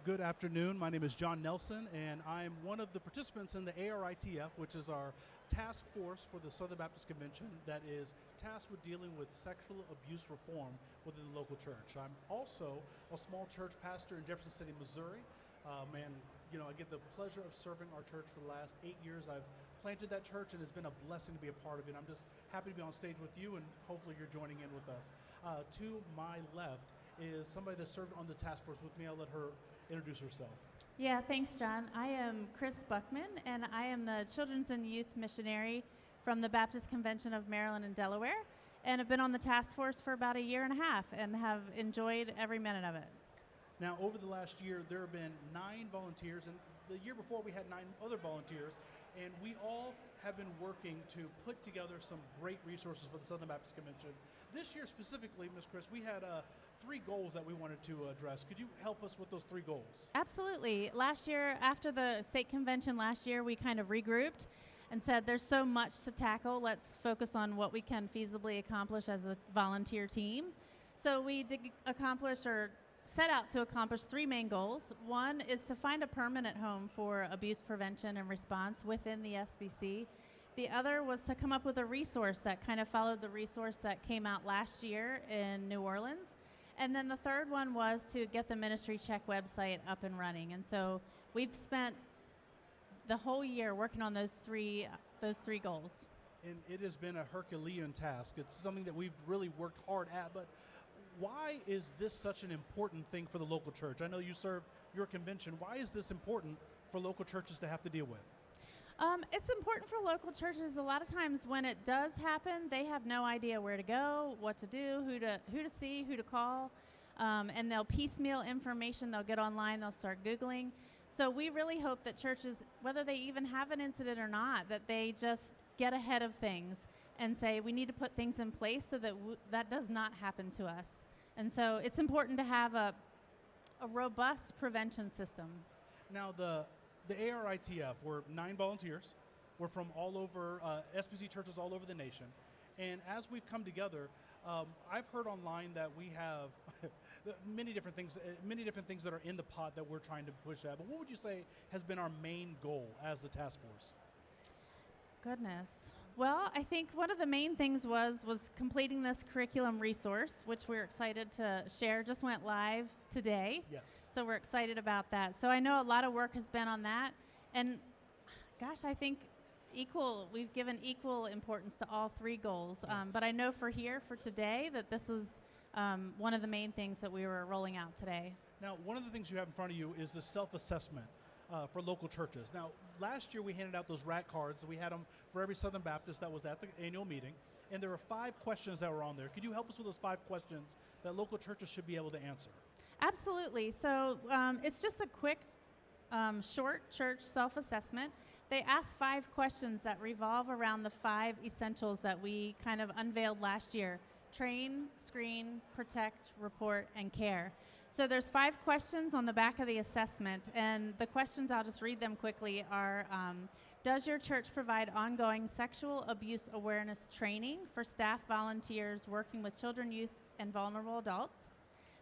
Good afternoon. My name is John Nelson, and I'm one of the participants in the ARITF, which is our task force for the Southern Baptist Convention that is tasked with dealing with sexual abuse reform within the local church. I'm also a small church pastor in Jefferson City, Missouri. I get the pleasure of serving our church for the last 8 years. I've planted that church, and it's been a blessing to be a part of it. I'm just happy to be on stage with you, and hopefully you're joining in with us. To my left is somebody that served on the task force with me. I'll let her introduce herself. Yeah, thanks, John. I am Kris Buckman, and I am the Children's and Youth Missionary from the Baptist Convention of Maryland and Delaware, and have been on the task force for about 1.5 years and have enjoyed every minute of it. Now, over the last year, there have been 9 volunteers, and the year before we had 9 other volunteers, and we all have been working to put together some great resources for the Southern Baptist Convention. This year specifically, Ms. Kris, we had 3 goals that we wanted to address. Could you help us with those 3 goals? Absolutely. Last year, after the state convention last year, we kind of regrouped and said there's so much to tackle. Let's focus on what we can feasibly accomplish as a volunteer team. So we did set out to accomplish 3 main goals. One is to find a permanent home for abuse prevention and response within the SBC. The other was to come up with a resource that kind of followed the resource that came out last year in New Orleans. And then the third one was to get the Ministry Check website up and running. And so we've spent the whole year working on those three goals. And it has been a Herculean task. It's something that we've really worked hard at, but why is this such an important thing for the local church? I know you serve your convention. Why is this important for local churches to have to deal with? It's important for local churches. A lot of times when it does happen, they have no idea where to go, what to do, who to see, who to call, and they'll piecemeal information. They'll get online, they'll start Googling. So we really hope that churches, whether they even have an incident or not, that they just get ahead of things and say we need to put things in place so that that does not happen to us. And so it's important to have a robust prevention system. Now the ARITF, we're 9 volunteers. We're from all over, SBC churches all over the nation. And as we've come together, I've heard online that we have many different things that are in the pot that we're trying to push at. But what would you say has been our main goal as a task force? Goodness. Well, I think one of the main things was completing this curriculum resource, which we're excited to share. Just went live today. Yes. So we're excited about that. So I know a lot of work has been on that. And gosh, I think we've given equal importance to all 3 goals. But I know for today, that this is one of the main things that we were rolling out today. Now, one of the things you have in front of you is the self-assessment for local churches. Now, last year we handed out those RAT cards. We had them for every Southern Baptist that was at the annual meeting. And there were 5 questions that were on there. Could you help us with those 5 questions that local churches should be able to answer? Absolutely. So it's just a quick, short church self-assessment. They ask 5 questions that revolve around the 5 essentials that we kind of unveiled last year: train, screen, protect, report, and care. So there's 5 questions on the back of the assessment, and the questions, I'll just read them quickly, are does your church provide ongoing sexual abuse awareness training for staff volunteers working with children, youth, and vulnerable adults?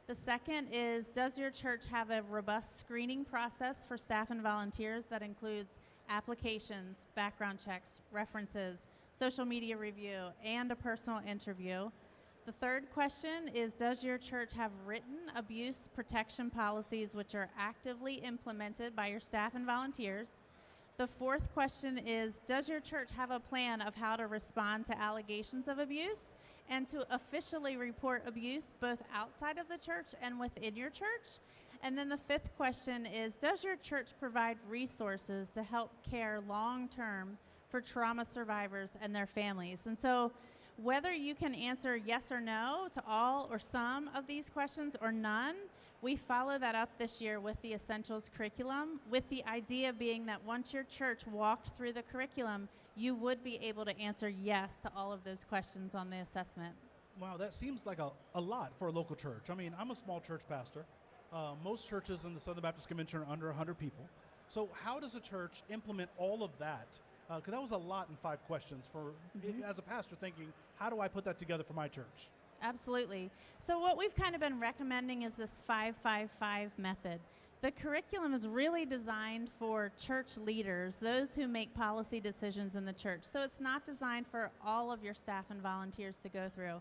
The second is, does your church have a robust screening process for staff and volunteers that includes applications, background checks, references, social media review, and a personal interview? The third question is, does your church have written abuse protection policies which are actively implemented by your staff and volunteers? The fourth question is, does your church have a plan of how to respond to allegations of abuse and to officially report abuse both outside of the church and within your church? And then the 5th question is, does your church provide resources to help care long-term for trauma survivors and their families? And so whether you can answer yes or no to all or some of these questions or none, we follow that up this year with the Essentials curriculum, with the idea being that once your church walked through the curriculum, you would be able to answer yes to all of those questions on the assessment. Wow, that seems like a lot for a local church. I mean, I'm a small church pastor. Most churches in the Southern Baptist Convention are under 100 people. So how does a church implement all of that? Because that was a lot in 5 questions for as a pastor thinking, how do I put that together for my church? Absolutely. So what we've kind of been recommending is this 5-5-5 method. The curriculum is really designed for church leaders, those who make policy decisions in the church. So it's not designed for all of your staff and volunteers to go through.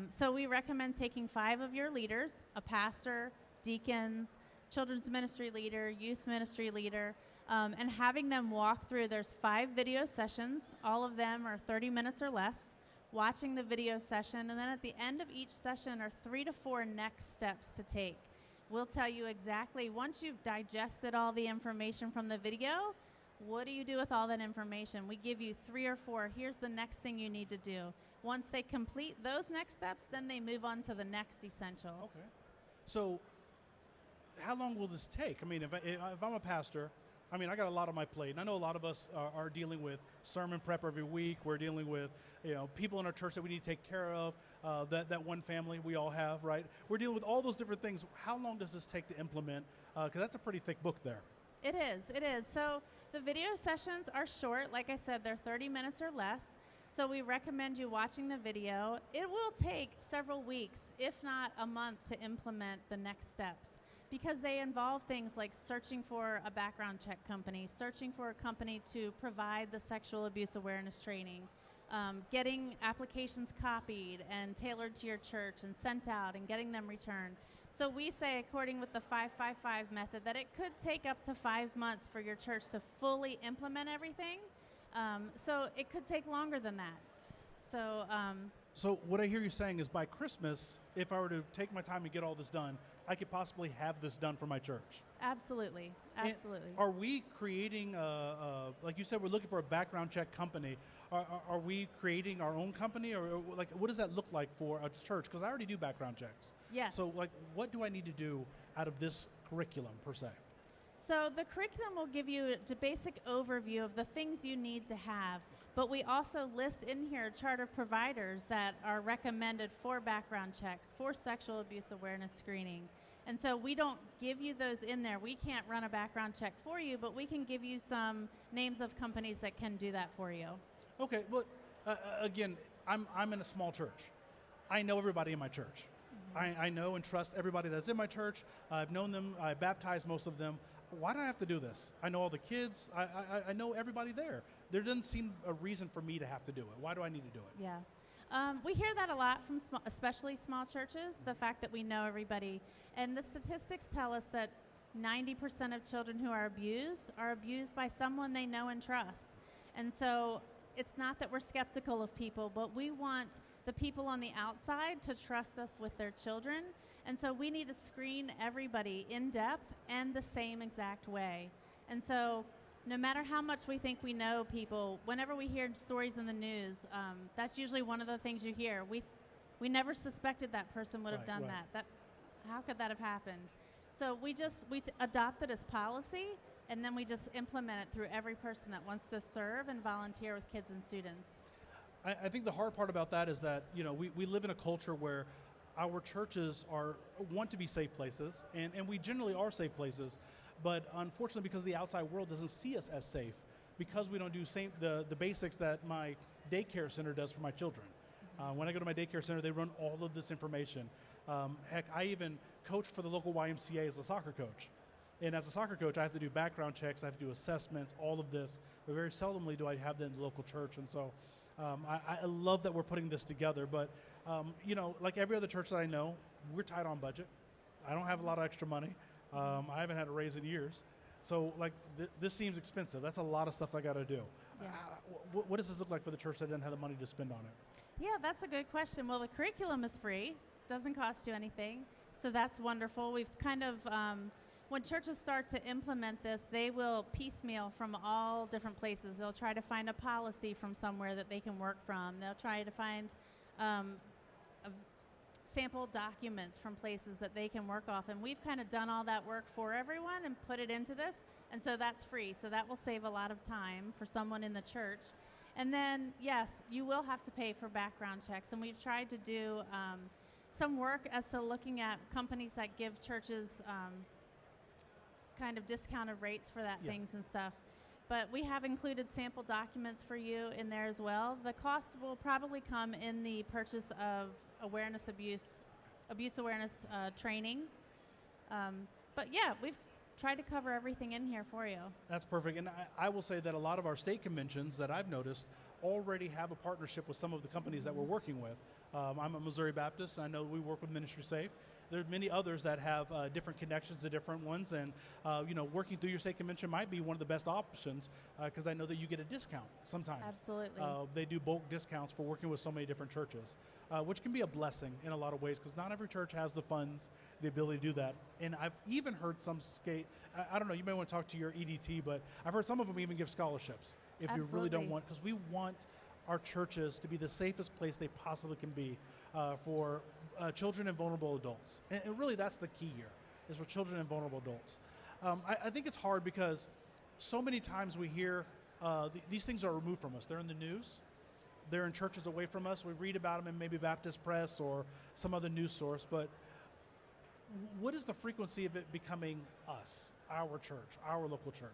So we recommend taking 5 of your leaders, a pastor, deacons, children's ministry leader, youth ministry leader, and having them walk through. There's 5 video sessions. All of them are 30 minutes or less, watching the video session. And then at the end of each session are 3 to 4 next steps to take. We'll tell you exactly, once you've digested all the information from the video, what do you do with all that information? We give you 3 or 4. Here's the next thing you need to do. Once they complete those next steps, then they move on to the next essential. Okay. So how long will this take? I mean, if I'm a pastor, I mean, I got a lot on my plate, and I know a lot of us are dealing with sermon prep every week. We're dealing with, people in our church that we need to take care of, that one family we all have, right? We're dealing with all those different things. How long does this take to implement? Because that's a pretty thick book there. It is. So the video sessions are short. Like I said, they're 30 minutes or less. So we recommend you watching the video. It will take several weeks, if not a month, to implement the next steps, because they involve things like searching for a background check company, searching for a company to provide the sexual abuse awareness training, getting applications copied and tailored to your church and sent out and getting them returned. So we say, according with the 555 method, that it could take up to 5 months for your church to fully implement everything. So it could take longer than that. So what I hear you saying is by Christmas, if I were to take my time and get all this done, I could possibly have this done for my church. Absolutely. And are we creating, like you said, we're looking for a background check company. Are we creating our own company, or like what does that look like for a church? Because I already do background checks. Yes. So like, what do I need to do out of this curriculum per se? So the curriculum will give you a basic overview of the things you need to have, but we also list in here a chart of providers that are recommended for background checks, for sexual abuse awareness screening. And so we don't give you those in there. We can't run a background check for you, but we can give you some names of companies that can do that for you. Okay, well, again, I'm in a small church. I know everybody in my church. Mm-hmm. I know and trust everybody that's in my church. I've known them. I baptized most of them. Why do I have to do this? I know all the kids. I know everybody there. There doesn't seem a reason for me to have to do it. Why do I need to do it? Yeah. We hear that a lot from especially small churches, the fact that we know everybody. And the statistics tell us that 90% of children who are abused by someone they know and trust. And so it's not that we're skeptical of people, but we want the people on the outside to trust us with their children. And so we need to screen everybody in depth and the same exact way. And so no matter how much we think we know people, whenever we hear stories in the news, that's usually one of the things you hear. We never suspected that person would have done that. How could that have happened? So we adopt it as policy, and then we just implement it through every person that wants to serve and volunteer with kids and students. I think the hard part about that is that, we live in a culture where our churches want to be safe places, and we generally are safe places, but unfortunately because the outside world doesn't see us as safe, because we don't do the basics that my daycare center does for my children. When I go to my daycare center, they run all of this information. Heck, I even coach for the local YMCA as a soccer coach. And as a soccer coach, I have to do background checks, I have to do assessments, all of this, but very seldomly do I have that in the local church. And so I love that we're putting this together, but like every other church that I know, we're tight on budget. I don't have a lot of extra money. I haven't had a raise in years. So like this seems expensive. That's a lot of stuff I got to do. Yeah. What does this look like for the church that doesn't have the money to spend on it? Yeah, that's a good question. Well, the curriculum is free. Doesn't cost you anything. So that's wonderful. We've kind of, when churches start to implement this, they will piecemeal from all different places. They'll try to find a policy from somewhere that they can work from. They'll try to find sample documents from places that they can work off. And we've kind of done all that work for everyone and put it into this. And so that's free. So that will save a lot of time for someone in the church. And then, yes, you will have to pay for background checks. And we've tried to do some work as to looking at companies that give churches kind of discounted rates for that things and stuff. But we have included sample documents for you in there as well. The cost will probably come in the purchase of abuse awareness training. But yeah, tried to cover everything in here for you. That's perfect. And I will say that a lot of our state conventions that I've noticed already have a partnership with some of the companies that we're working with. I'm a Missouri Baptist, and I know we work with Ministry Safe. There's many others that have different connections to different ones, and working through your state convention might be one of the best options because I know that you get a discount sometimes. Absolutely. They do bulk discounts for working with so many different churches, which can be a blessing in a lot of ways because not every church has the funds, the ability to do that. And I've even heard some I don't know, you may want to talk to your EDT, but I've heard some of them even give scholarships if you really don't want, because we want our churches to be the safest place they possibly can be for children and vulnerable adults. And really that's the key here, is for children and vulnerable adults. I think it's hard because so many times we hear these things are removed from us. They're in the news. They're in churches away from us. We read about them in maybe Baptist Press or some other news source. But what is the frequency of it becoming us, our church, our local church?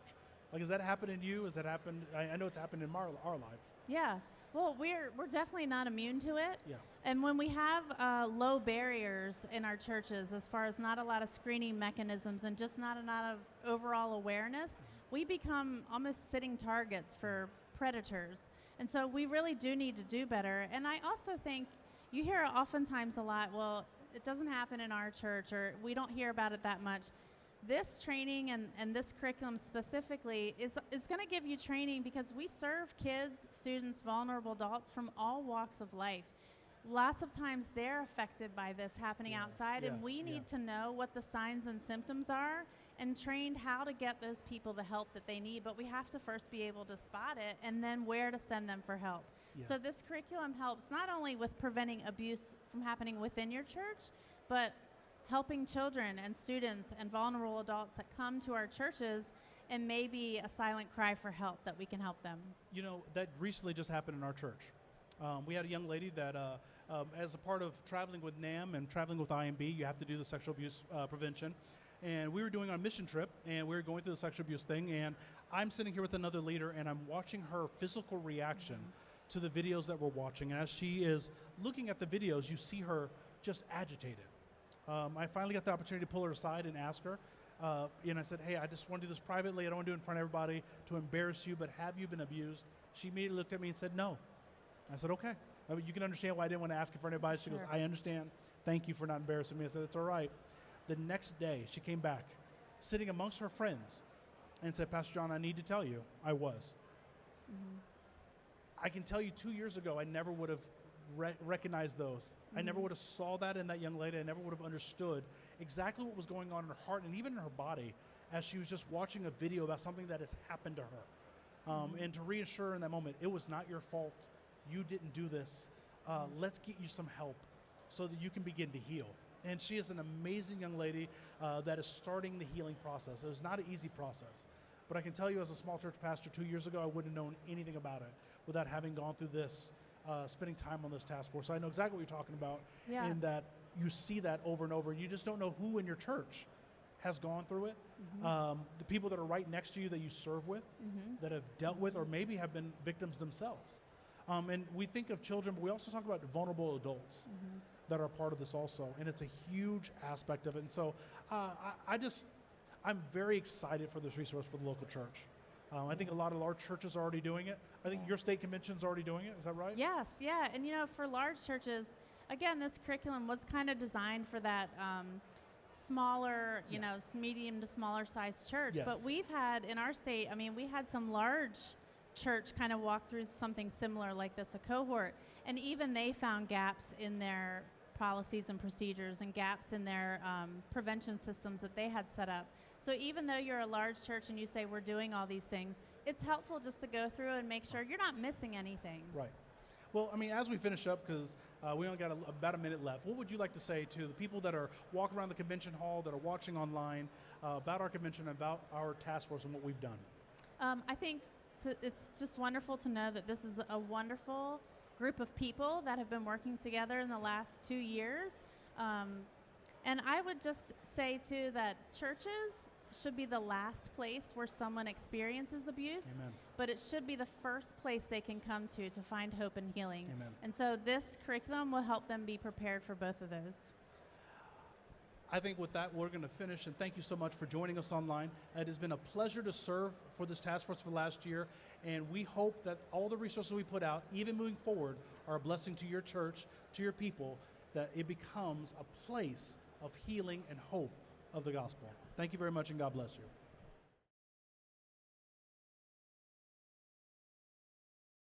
Like, has that happened in you? Has that happened? I know it's happened in our life. Yeah. Well, we're definitely not immune to it. Yeah. And when we have low barriers in our churches, as far as not a lot of screening mechanisms and just not a lot of overall awareness, we become almost sitting targets for predators. And so we really do need to do better. And I also think you hear oftentimes a lot, well, it doesn't happen in our church, or we don't hear about it that much. This training and this curriculum specifically is going to give you training because we serve kids, students, vulnerable adults from all walks of life. Lots of times they're affected by this happening outside, and we need to know what the signs and symptoms are and trained how to get those people the help that they need. But we have to first be able to spot it and then where to send them for help. Yeah. So this curriculum helps not only with preventing abuse from happening within your church, but helping children and students and vulnerable adults that come to our churches and maybe a silent cry for help that we can help them. You know, that recently just happened in our church. We had a young lady that as a part of traveling with NAM and traveling with IMB, you have to do the sexual abuse prevention. And we were doing our mission trip, and we were going through the sexual abuse thing, and I'm sitting here with another leader, and I'm watching her physical reaction to the videos that we're watching. And as she is looking at the videos, you see her just agitated. I finally got the opportunity to pull her aside and ask her, and I said, hey, I just want to do this privately. I don't want to do it in front of everybody to embarrass you, but have you been abused? She immediately looked at me and said, no. I said, okay. I mean, you can understand why I didn't want to ask in front of anybody. She goes, I understand. Thank you for not embarrassing me. I said, it's all right. The next day, she came back, sitting amongst her friends, and said, Pastor John, I need to tell you, I was. I can tell you 2 years ago, I never would have recognized those. I never would have saw that in that young lady. I never would have understood exactly what was going on in her heart and even in her body as she was just watching a video about something that has happened to her. And to reassure her in that moment, it was not your fault. You didn't do this. Let's get you some help so that you can begin to heal. And she is an amazing young lady that is starting the healing process. It was not an easy process. But I can tell you, as a small church pastor 2 years ago, I wouldn't have known anything about it without having gone through this, spending time on this task force. So I know exactly what you're talking about, in that you see that over and over, and you just don't know who in your church has gone through it. The people that are right next to you that you serve with, that have dealt with or maybe have been victims themselves. And we think of children, but we also talk about vulnerable adults that are a part of this also, and it's a huge aspect of it. And so I'm very excited for this resource for the local church. I think a lot of large churches are already doing it. I think your state convention's already doing it. Is that right? Yes, yeah. And for large churches, again, this curriculum was kind of designed for that smaller, medium to smaller size church. Yes. But we've had in our state, we had some large church kind of walk through something similar like this, a cohort, and even they found gaps in their policies and procedures and gaps in their prevention systems that they had set up. So even though you're a large church and you say we're doing all these things, it's helpful just to go through and make sure you're not missing anything. Right. Well, as we finish up, because we only got about a minute left, what would you like to say to the people that are walking around the convention hall, that are watching online, about our convention, about our task force and what we've done? I think it's just wonderful to know that this is a wonderful group of people that have been working together in the last 2 years. And I would just say, too, that churches should be the last place where someone experiences abuse, but it should be the first place they can come to find hope and healing. And so this curriculum will help them be prepared for both of those. I think with that, we're going to finish, and thank you so much for joining us online. It has been a pleasure to serve for this task force for the last year, and we hope that all the resources we put out, even moving forward, are a blessing to your church, to your people, that it becomes a place of healing and hope of the gospel. Thank you very much, and God bless you.